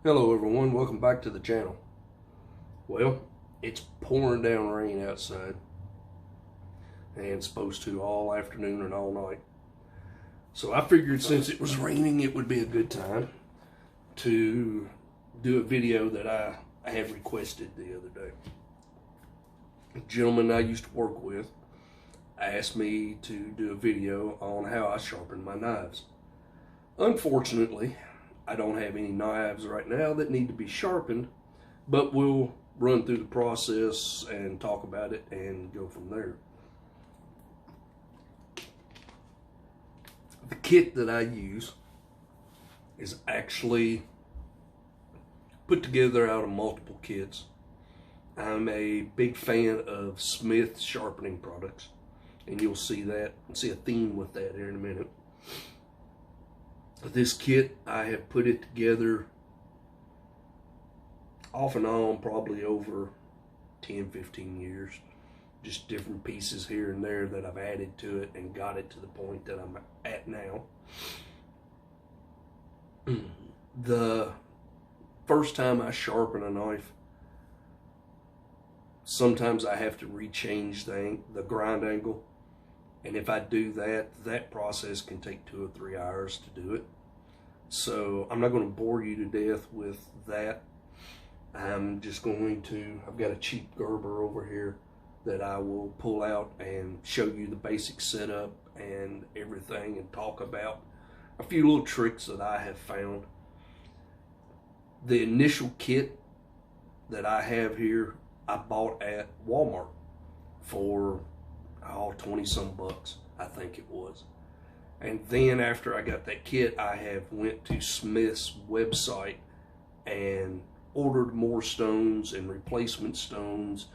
Hello everyone, welcome back to the channel. Well, it's pouring down rain outside and it's supposed to all afternoon and all night. So I figured since it was raining it would be a good time to do a video that I had requested the other day. A gentleman I used to work with asked me to do a video on how I sharpen my knives. Unfortunately, I don't have any knives right now that need to be sharpened, but we'll run through the process and talk about it and go from there. The kit that I use is actually put together out of multiple kits. I'm a big fan of Smith sharpening products, and you'll see a theme with that here in a minute. This kit, I have put it together off and on probably over 10-15 years. Just different pieces here and there that I've added to it and got it to the point that I'm at now. The first time I sharpen a knife, sometimes I have to rechange the grind angle. And if I do that, that process can take 2 or 3 hours to do it. So I'm not going to bore you to death with that. I'm just going to, I've got a cheap Gerber over here that I will pull out and show you the basic setup and everything and talk about a few little tricks that I have found. The initial kit that I have here, I bought at Walmart for 20 some bucks, I think it was. And then after I got that kit, I have went to Smith's website and ordered more stones and replacement stones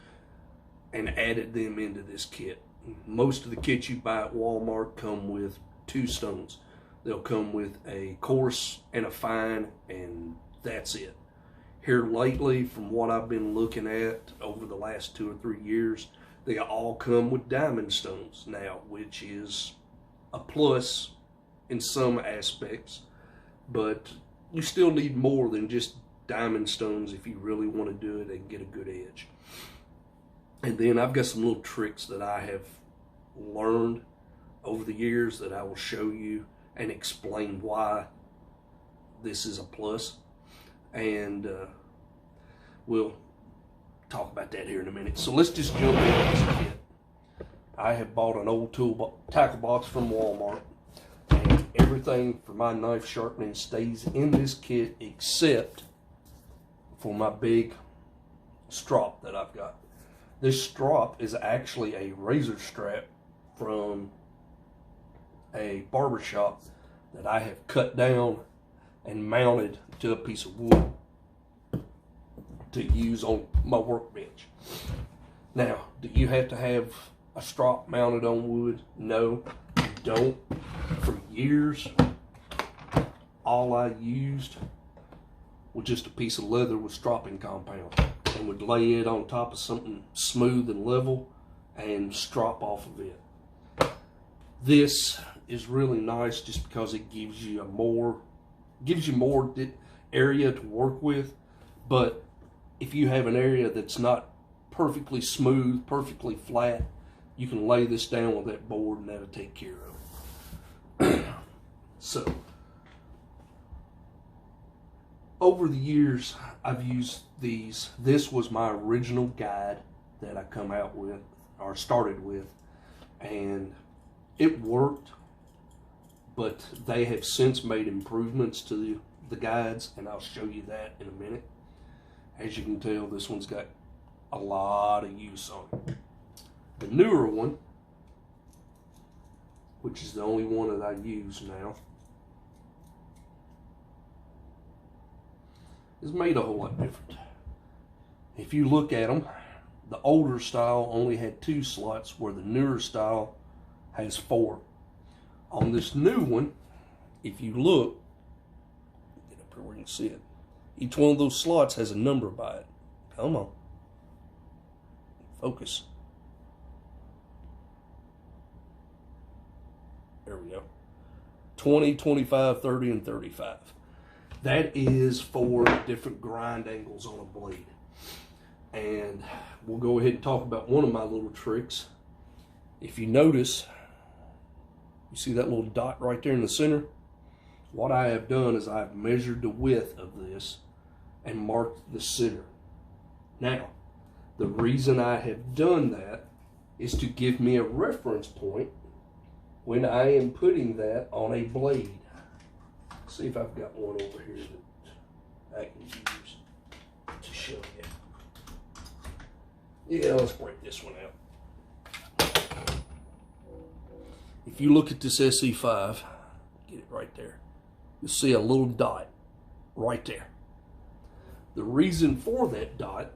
and added them into this kit. Most of the kits you buy at Walmart come with 2 stones. They'll come with a coarse and a fine, and that's it. Here lately, from what I've been looking at over the last 2 or 3 years, they all come with diamond stones now, which is a plus in some aspects, but you still need more than just diamond stones if you really want to do it and get a good edge. And then I've got some little tricks that I have learned over the years that I will show you and explain why this is a plus. And we'll talk about that here in a minute. So let's just jump into this kit. I have bought an old tackle box from Walmart, and everything for my knife sharpening stays in this kit except for my big strop that I've got. This strop is actually a razor strap from a barber shop that I have cut down and mounted to a piece of wood to use on my workbench. Now, do you have to have a strop mounted on wood? No, you don't. For years, all I used was just a piece of leather with stropping compound and would lay it on top of something smooth and level and strop off of it. This is really nice just because it gives you more area to work with. But if you have an area that's not perfectly smooth, perfectly flat, you can lay this down with that board and that'll take care of it. So, over the years, I've used these. This was my original guide that I come out with, or started with, and it worked, but they have since made improvements to the guides, and I'll show you that in a minute. As you can tell, this one's got a lot of use on it. The newer one, which is the only one that I use now, is made a whole lot different. If you look at them, the older style only had 2 slots, where the newer style has 4. On this new one, if you look, get up here where you can see it, each one of those slots has a number by it. Come on. Focus. There we go. 20, 25, 30, and 35. that is for different grind angles on a blade. And we'll go ahead and talk about one of my little tricks. If you notice, you see that little dot right there in the center? What I have done is I've measured the width of this and marked the center. Now, the reason I have done that is to give me a reference point when I am putting that on a blade. Let's see if I've got one over here that I can use to show you. Yeah, let's break this one out. If you look at this SE5, get it right there, you'll see a little dot right there. The reason for that dot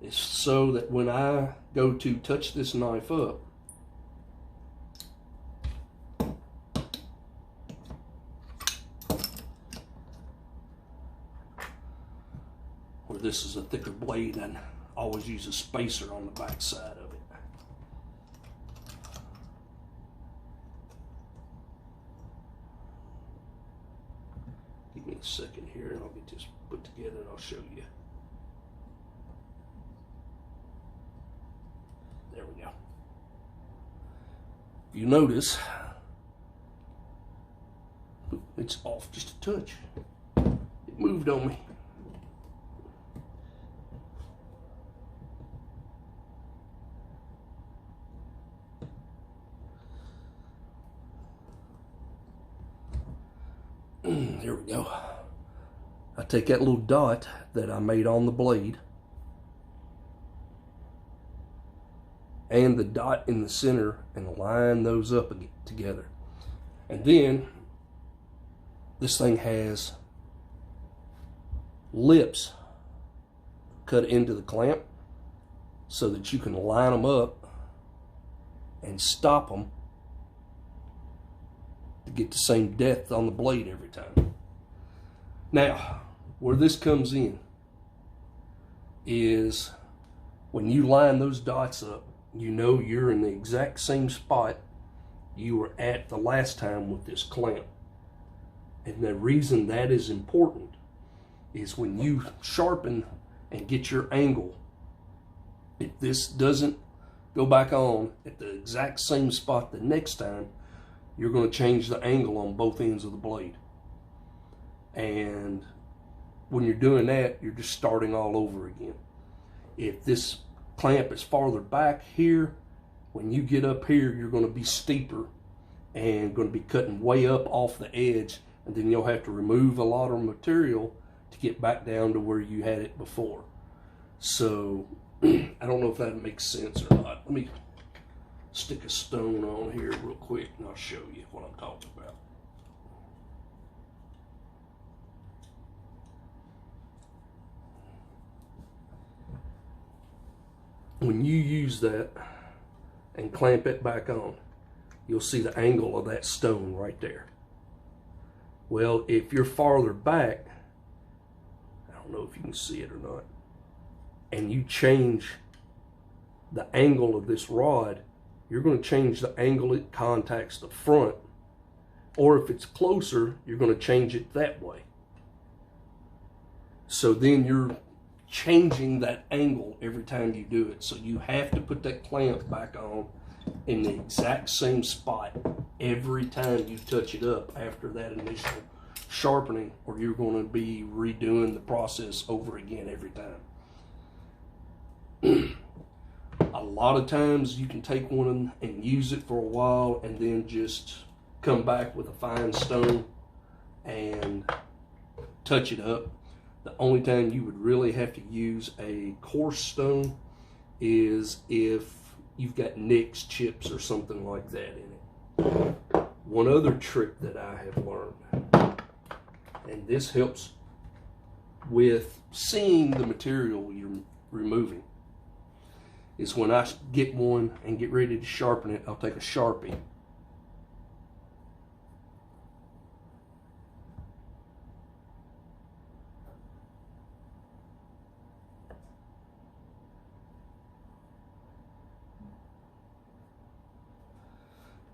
is so that when I go to touch this knife up, where this is a thicker blade, and always use a spacer on the back side of it. Give me a second here and I'll get this put together and I'll show you. There we go. You notice it's off just a touch. It moved on me. There we go. I take that little dot that I made on the blade and the dot in the center and line those up together. And then this thing has lips cut into the clamp so that you can line them up and stop them to get the same depth on the blade every time. Now, where this comes in is when you line those dots up, you know you're in the exact same spot you were at the last time with this clamp. And the reason that is important is when you sharpen and get your angle, if this doesn't go back on at the exact same spot the next time, you're going to change the angle on both ends of the blade. And when you're doing that, you're just starting all over again. If this clamp is farther back here, when you get up here, you're going to be steeper and going to be cutting way up off the edge, and then you'll have to remove a lot of material to get back down to where you had it before. So I don't know if that makes sense or not. Let me stick a stone on here real quick and I'll show you what I'm talking about. When you use that and clamp it back on, you'll see the angle of that stone right there. Well, if you're farther back, I don't know if you can see it or not, and you change the angle of this rod, you're going to change the angle it contacts the front, or if it's closer, you're going to change it that way. So then you're changing that angle every time you do it. So you have to put that clamp back on in the exact same spot every time you touch it up after that initial sharpening, or you're going to be redoing the process over again every time. A lot of times you can take one and use it for a while and then just come back with a fine stone and touch it up. The only time you would really have to use a coarse stone is if you've got nicks, chips, or something like that in it. One other trick that I have learned, and this helps with seeing the material you're removing, is when I get one and get ready to sharpen it, I'll take a Sharpie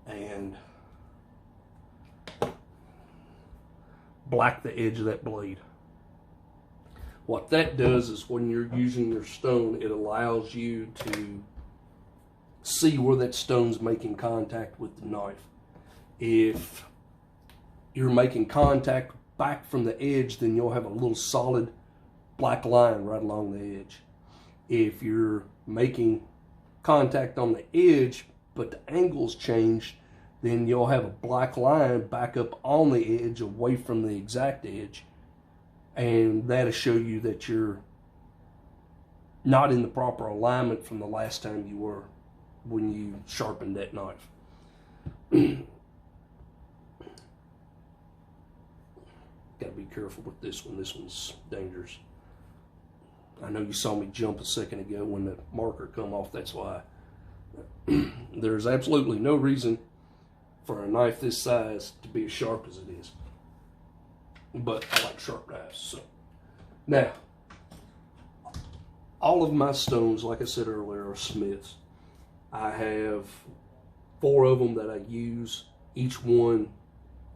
and black the edge of that blade. What that does is when you're using your stone, it allows you to see where that stone's making contact with the knife. If you're making contact back from the edge, then you'll have a little solid black line right along the edge. If you're making contact on the edge, but the angle's changed, then you'll have a black line back up on the edge away from the exact edge. And that'll show you that you're not in the proper alignment from the last time you were when you sharpened that knife. Got to be careful with this one. This one's dangerous. I know you saw me jump a second ago when the marker come off. That's why. There's absolutely no reason for a knife this size to be as sharp as it is. But I like sharp knives. So now, all of my stones, like I said earlier, are Smiths. I have 4 of them that I use. Each one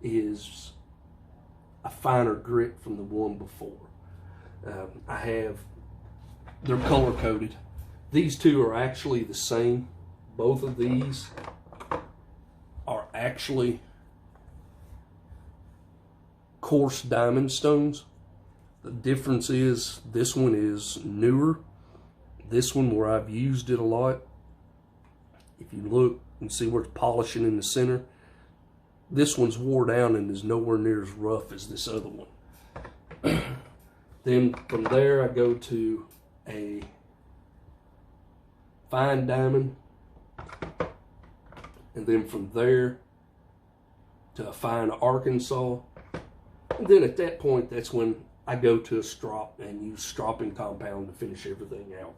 is a finer grit from the one before. They're color coded. These 2 are actually the same. Both of these are actually coarse diamond stones. The difference is this one is newer. This one, where I've used it a lot, if you look and see where it's polishing in the center, this one's wore down and is nowhere near as rough as this other one. Then from there I go to a fine diamond, and then from there to a fine Arkansas. And then at that point, that's when I go to a strop and use stropping compound to finish everything out.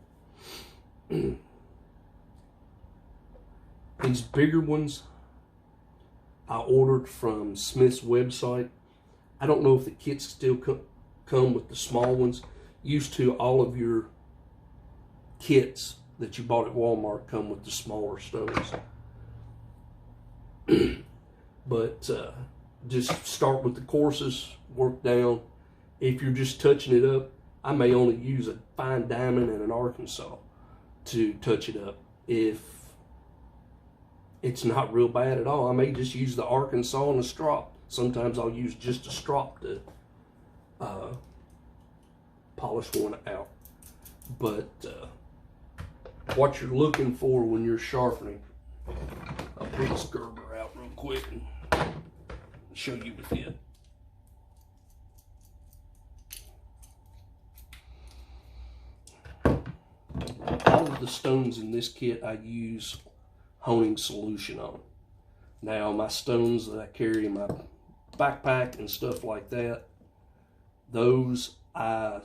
These bigger ones I ordered from Smith's website. I don't know if the kits still come with the small ones. Used to, all of your kits that you bought at Walmart come with the smaller stones. But just start with the courses, work down. If you're just touching it up, I may only use a fine diamond and an Arkansas to touch it up. If it's not real bad at all, I may just use the Arkansas and a strop. Sometimes I'll use just a strop to polish one out. But what you're looking for when you're sharpening, I'll pull this Gerber out real quick and show you with it. All of the stones in this kit I use honing solution on. Now my stones that I carry in my backpack and stuff like that, those I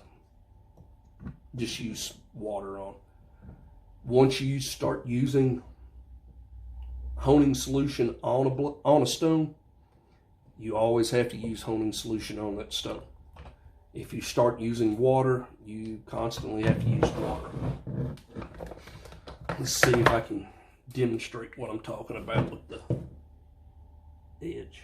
just use water on. Once you start using honing solution on a stone, you always have to use honing solution on that stone. If you start using water, you constantly have to use water. Let's see if I can demonstrate what I'm talking about with the edge.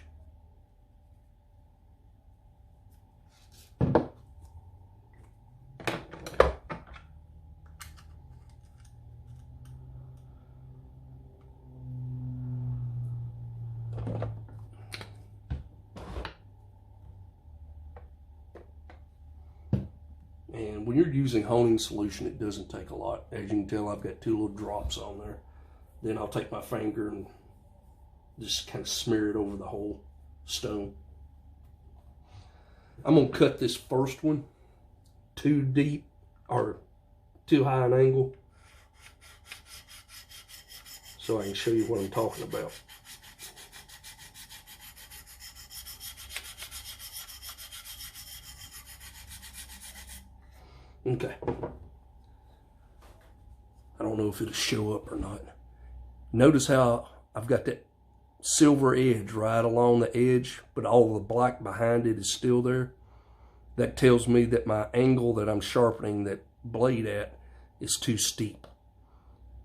And when you're using honing solution, it doesn't take a lot. As you can tell, I've got 2 little drops on there. Then I'll take my finger and just kind of smear it over the whole stone. I'm going to cut this first one too deep or too high an angle so I can show you what I'm talking about. Okay. I don't know if it'll show up or not. Notice how I've got that silver edge right along the edge, but all the black behind it is still there. That tells me that my angle that I'm sharpening that blade at is too steep.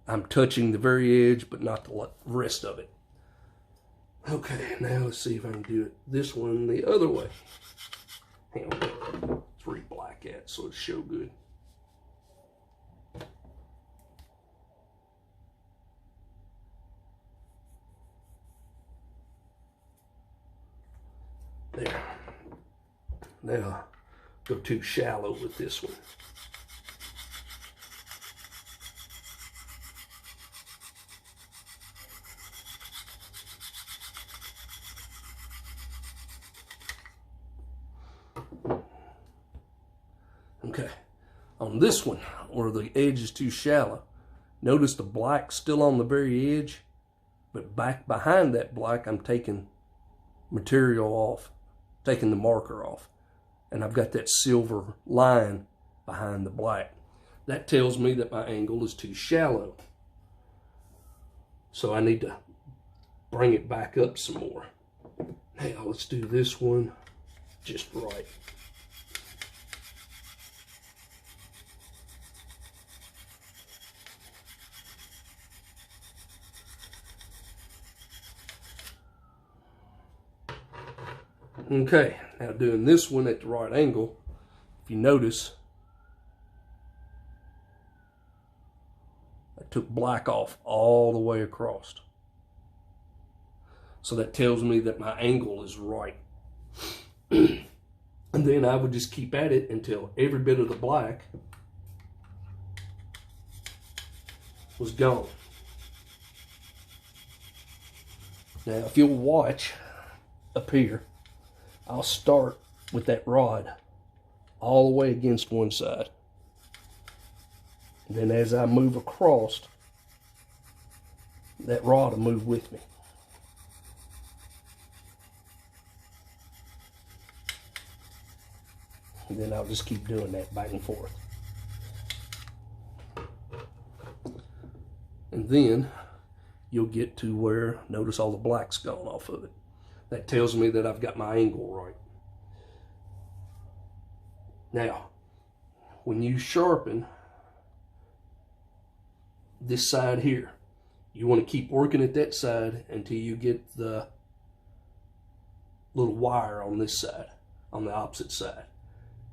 I'm touching the very edge, but not the rest of it. Okay, now let's see if I can do it this one the other way. Hang on, 3 black at so it show good. There. Now, go too shallow with this one. Okay, on this one, where the edge is too shallow, notice the black still on the very edge, but back behind that black, I'm taking material off, taking the marker off, and I've got that silver line behind the black. That tells me that my angle is too shallow. So I need to bring it back up some more. Now let's do this one just right. Okay, now doing this one at the right angle, if you notice, I took black off all the way across. So that tells me that my angle is right. And then I would just keep at it until every bit of the black was gone. Now, if you'll watch up here, I'll start with that rod all the way against one side. And then as I move across, that rod will move with me. And then I'll just keep doing that back and forth. And then you'll get to where, notice all the black's gone off of it. That tells me that I've got my angle right. Now, when you sharpen this side here, you want to keep working at that side until you get the little wire on this side, on the opposite side.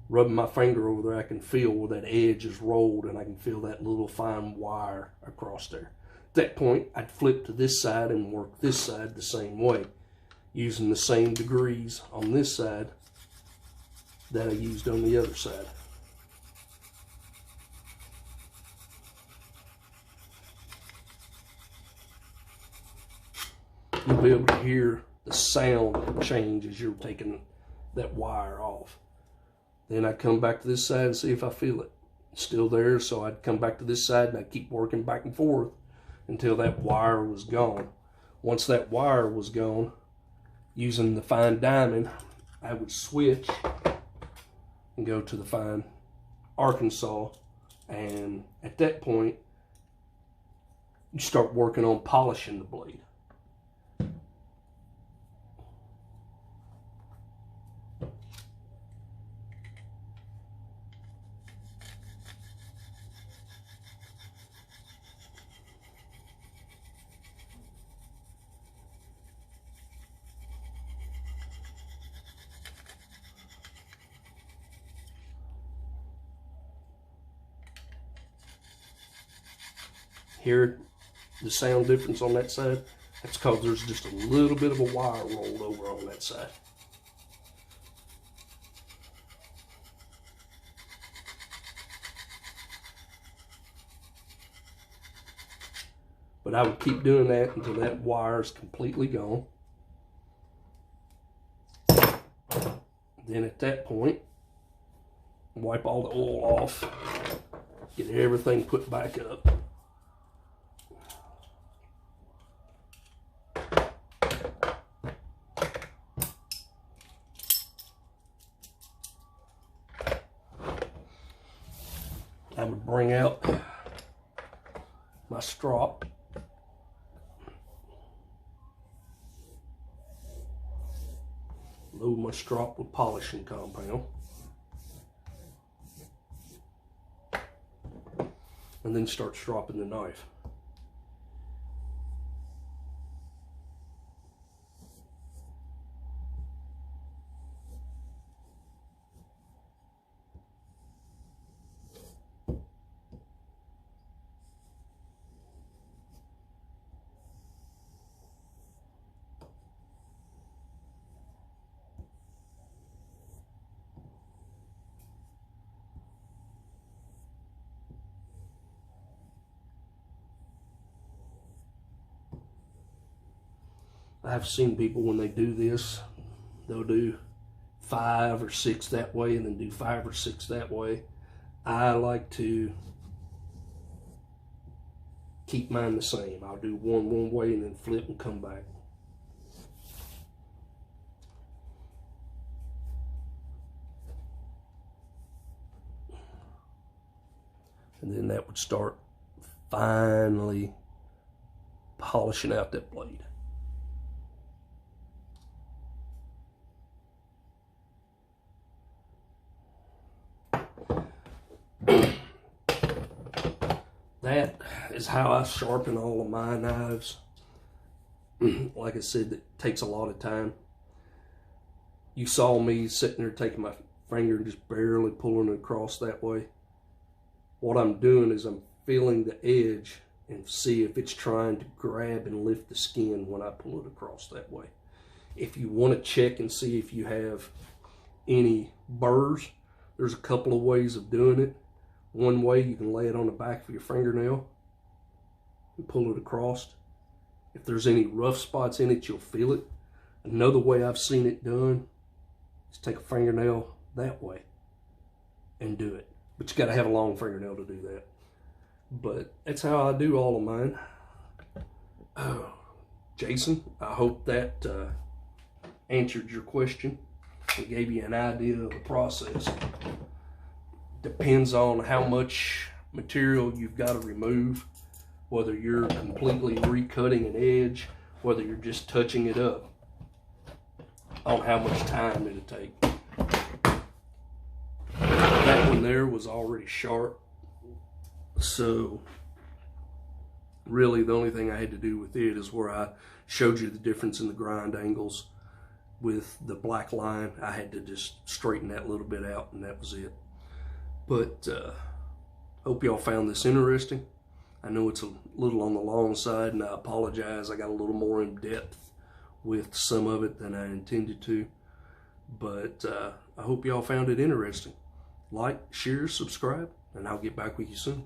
Rubbing my finger over there, I can feel where that edge is rolled, and I can feel that little fine wire across there. At that point, I'd flip to this side and work this side the same way, using the same degrees on this side that I used on the other side. You'll be able to hear the sound change as you're taking that wire off. Then I come back to this side and see if I feel it. It's still there, so I'd come back to this side and I'd keep working back and forth until that wire was gone. Once that wire was gone, using the fine diamond, I would switch and go to the fine Arkansas, and at that point, you start working on polishing the blade. Hear the sound difference on that side? That's because there's just a little bit of a wire rolled over on that side. But I would keep doing that until that wire is completely gone. Then at that point, wipe all the oil off, get everything put back up. I would bring out my strop. Load my strop with polishing compound. And then start stropping the knife. I've seen people when they do this, they'll do 5 or 6 that way and then do 5 or 6 that way. I like to keep mine the same. I'll do one way and then flip and come back. And then that would start finally polishing out that blade. That is how I sharpen all of my knives. Like I said, it takes a lot of time. You saw me sitting there taking my finger and just barely pulling it across that way. What I'm doing is I'm feeling the edge and see if it's trying to grab and lift the skin when I pull it across that way. If you want to check and see if you have any burrs, there's a couple of ways of doing it. One way, you can lay it on the back of your fingernail and pull it across. If there's any rough spots in it, you'll feel it. Another way I've seen it done is take a fingernail that way and do it. But you got to have a long fingernail to do that. But that's how I do all of mine. Jason, I hope that answered your question. It gave you an idea of the process. Depends on how much material you've got to remove, whether you're completely recutting an edge, whether you're just touching it up, on how much time it'll take. That one there was already sharp, so really the only thing I had to do with it is where I showed you the difference in the grind angles with the black line. I had to just straighten that little bit out, and that was it. But hope y'all found this interesting. I know it's a little on the long side, and I apologize. I got a little more in depth with some of it than I intended to. But I hope y'all found it interesting. Like, share, subscribe, and I'll get back with you soon.